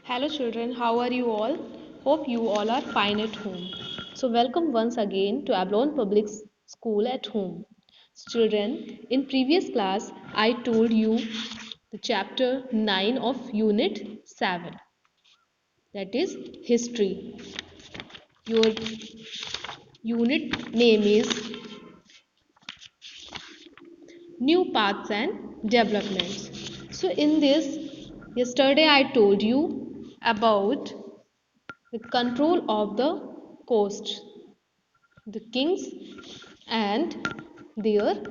Hello children, how are you all? Hope you all are fine at home. So welcome once again to Ablon Public School at home. Children, in previous class I told you the chapter 9 of unit 7, that is history. Your unit name is new paths and developments. So in this, yesterday I told you about the control of the coast, the kings and their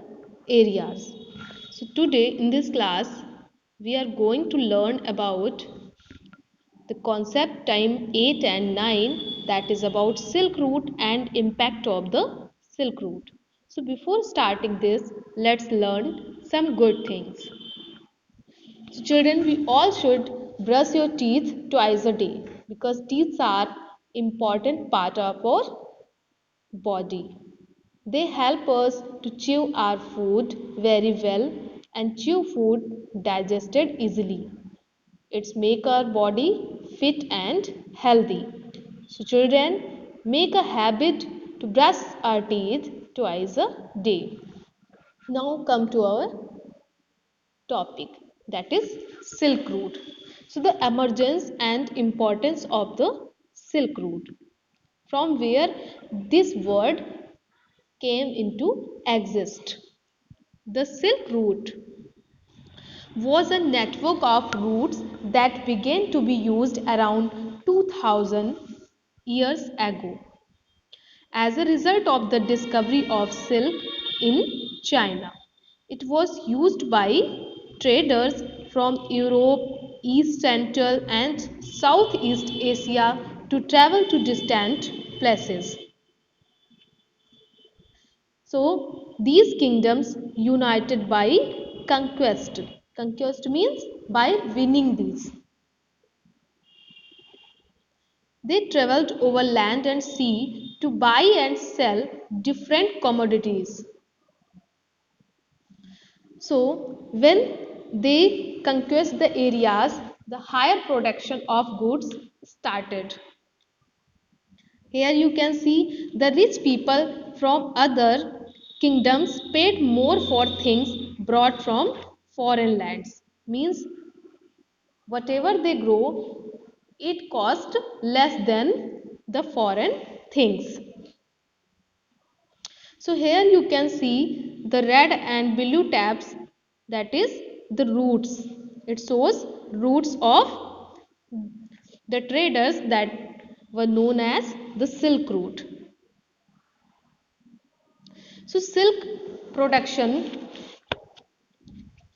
areas. So today in this class we are going to learn about the concept time 8 and 9, that is about Silk Route and impact of the Silk Route. So before starting this, let's learn some good things. So children, we all should brush your teeth twice a day because teeth are important part of our body. They help us to chew our food very well and chew food digested easily. It's make our body fit and healthy. So children, make a habit to brush our teeth twice a day. Now come to our topic, that is Silk Route. So the emergence and importance of the Silk Route, from where this word came into exist. The Silk Route was a network of routes that began to be used around 2000 years ago as a result of the discovery of silk in China. It was used by traders from Europe, East Central and Southeast Asia to travel to distant places. So these kingdoms united by conquest. Conquest means by winning these. They traveled over land and sea to buy and sell different commodities. So when they conquest the areas, the higher production of goods started. Here you can see the rich people from other kingdoms paid more for things brought from foreign lands. Means whatever they grow, it cost less than the foreign things. So here you can see the red and blue tabs, that is the routes. It shows routes of the traders that were known as the Silk Route. So silk production,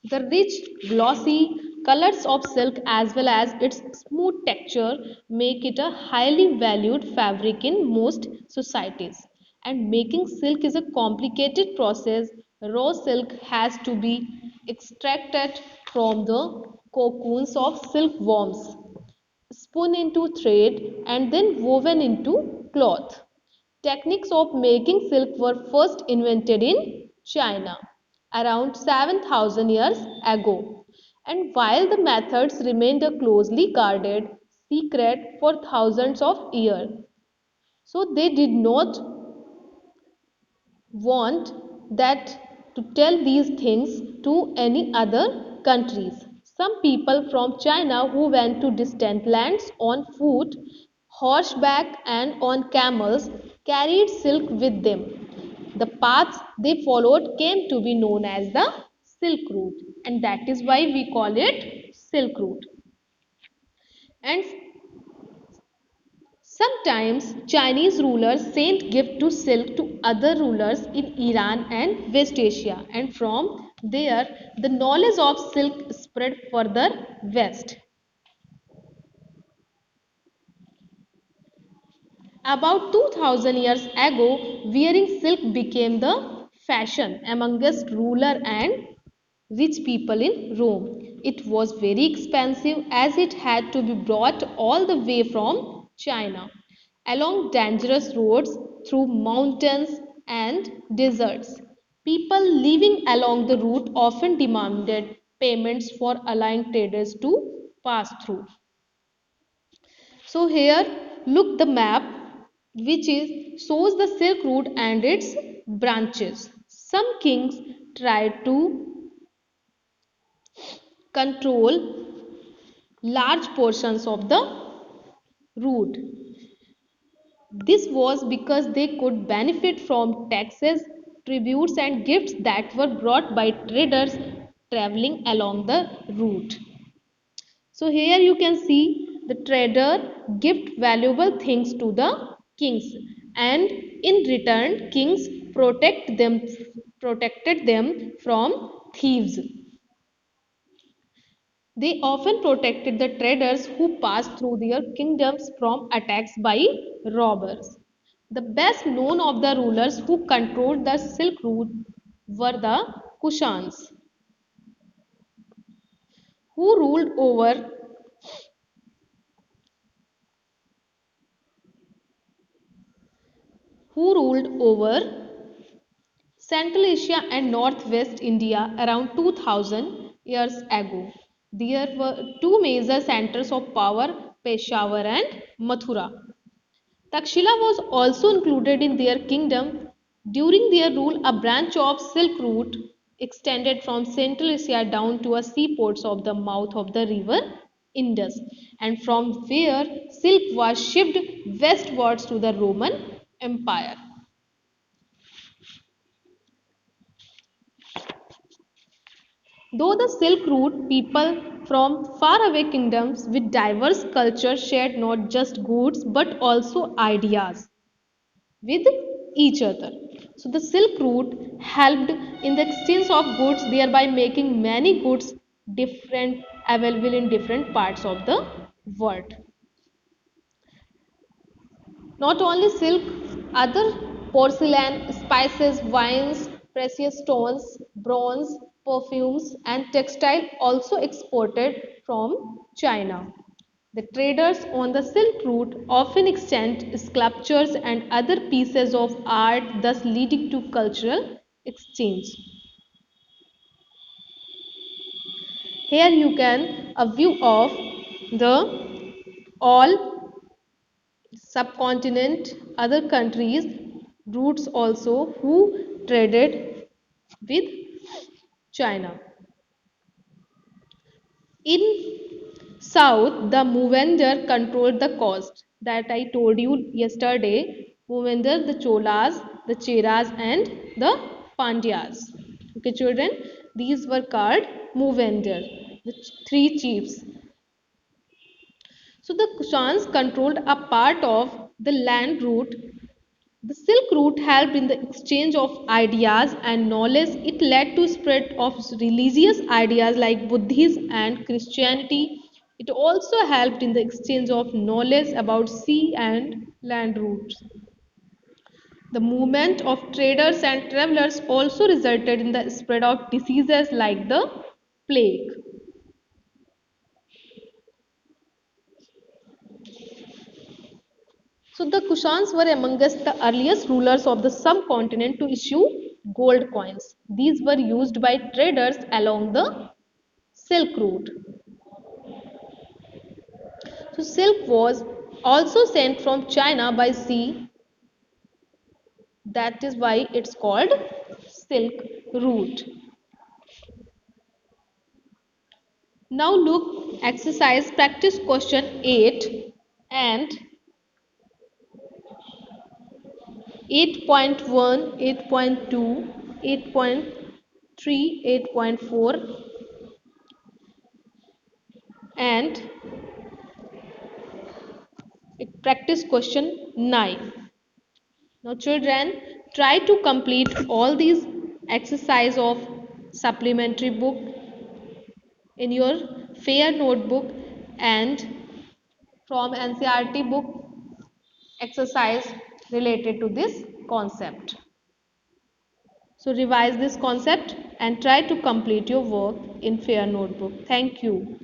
the rich glossy colors of silk as well as its smooth texture make it a highly valued fabric in most societies. And making silk is a complicated process. Raw silk has to be extracted from the cocoons of silkworms, spun into thread and then woven into cloth. Techniques of making silk were first invented in China around 7,000 years ago. And while the methods remained a closely guarded secret for thousands of years, so they did not want that to tell these things to any other countries. Some people from China who went to distant lands on foot, horseback, and on camels carried silk with them. The paths they followed came to be known as the Silk Route, and that is why we call it Silk Route. And sometimes Chinese rulers sent gifts to silk to other rulers in Iran and West Asia, and from there the knowledge of silk spread further west. About 2000 years ago, wearing silk became the fashion amongst ruler and rich people in Rome. It was very expensive as it had to be brought all the way from China along dangerous roads through mountains and deserts. People living along the route often demanded payments for allowing traders to pass through. So here look the map which is shows the Silk Route and its branches. Some kings tried to control large portions of the route. This was because they could benefit from taxes, tributes, and gifts that were brought by traders traveling along the route. So here you can see the trader gift valuable things to the kings, and in return kings protected them from thieves. They often protected the traders who passed through their kingdoms from attacks by robbers. The best known of the rulers who controlled the Silk Route were the Kushans, who ruled over Central Asia and Northwest India around 2000 years ago. There were two major centers of power, Peshawar and Mathura. Takshila was also included in their kingdom. During their rule, a branch of Silk Route extended from Central Asia down to a seaports of the mouth of the river Indus, and from where silk was shipped westwards to the Roman Empire. Though the Silk Route, people from faraway kingdoms with diverse cultures shared not just goods but also ideas with each other. So the Silk Route helped in the exchange of goods, thereby making many goods different available in different parts of the world. Not only silk, other porcelain, spices, wines, precious stones, bronze, perfumes, and textile also exported from China. The traders on the Silk Route often exchanged sculptures and other pieces of art, thus leading to cultural exchange. Here you can a view of the all subcontinent, other countries, routes also who traded with China. In south, the Mohenjo controlled the coast that I told you yesterday. Mohenjo, the Cholas, the Cheras, and the Pandyas. Okay, children, these were called Mohenjo, the three chiefs. So the Kushans controlled a part of the land route. The Silk Route helped in the exchange of ideas and knowledge. It led to spread of religious ideas like Buddhism and Christianity. It also helped in the exchange of knowledge about sea and land routes. The movement of traders and travelers also resulted in the spread of diseases like the plague. So the Kushans were amongst the earliest rulers of the subcontinent to issue gold coins. These were used by traders along the Silk Route. So silk was also sent from China by sea. That is why it's called Silk Route. Now look exercise practice question 8 and 8.1, 8.2, 8.3, 8.4 and practice question 9. Now children, try to complete all these exercise of supplementary book in your fair notebook and from NCERT book exercise related to this concept. So revise this concept and try to complete your work in fair notebook. Thank you.